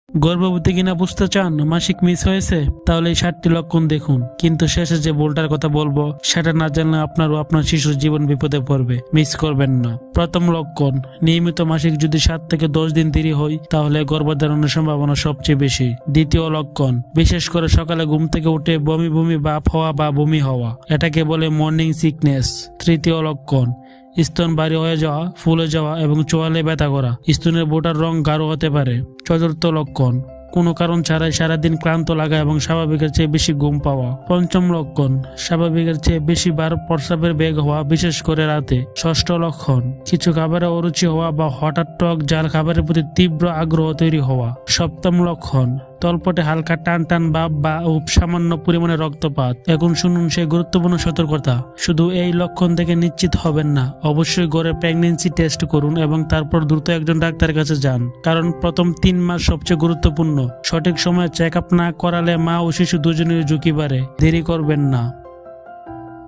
গর্ভবতী কিনা বুঝতে চান, মাসিক মিস হয়েছে, তাহলে এই 7টি লক্ষণ দেখুন। কিন্তু শেষে যে ভুলটার কথা বলবো সেটা না জানলে আপনার ও আপনার শিশুর জীবন বিপদে পড়বে। মিস করবেন না। প্রথম লক্ষণ, নিয়মিত মাসিক যদি 7 থেকে 10 দিন দেরি হয় তাহলে গর্ভধারণের সম্ভাবনা সবচেয়ে বেশি। দ্বিতীয় লক্ষণ, বিশেষ করে সকালে ঘুম থেকে উঠে বমি বমি ভাব হওয়া বা বমি হওয়া, এটাকে বলে মর্নিং সিকনেস। তৃতীয় লক্ষণ, স্তন ভারী হয়ে যাওয়া, ফুলে যাওয়া এবং চোয়ালে ব্যথা করা। স্তনের বোটার রং গাঢ় হতে পারে। চতুর্থ লক্ষণ, কোনো কারণ ছাড়াই সারাদিন ক্লান্ত লাগা এবং স্বাভাবিকের চেয়ে বেশি ঘুম পাওয়া। পঞ্চম লক্ষণ, স্বাভাবিকের চেয়ে বেশি বার প্রস্রাবের বেগ হওয়া, বিশেষ করে রাতে। ষষ্ঠ লক্ষণ, কিছু খাবারে অরুচি হওয়া বা হঠাৎ টক ঝাল খাবারের প্রতি তীব্র আগ্রহ তৈরি হওয়া। সপ্তম লক্ষণ, তলপটে হালকা টান টান ভাব বা সামান্য পরিমাণে রক্তপাত। এখন শুনুন সেই গুরুত্বপূর্ণ সতর্কতা। শুধু এই লক্ষণ থেকে নিশ্চিত হবেন না, অবশ্যই ঘরে প্রেগন্যান্সি টেস্ট করুন এবং তারপর দ্রুত একজন ডাক্তারের কাছে যান, কারণ প্রথম 3 মাস সবচেয়ে গুরুত্বপূর্ণ। সঠিক সময়ে চেক আপ না করালে মা ও শিশু দুজনের ঝুঁকি বাড়ে। দেরি করবেন না।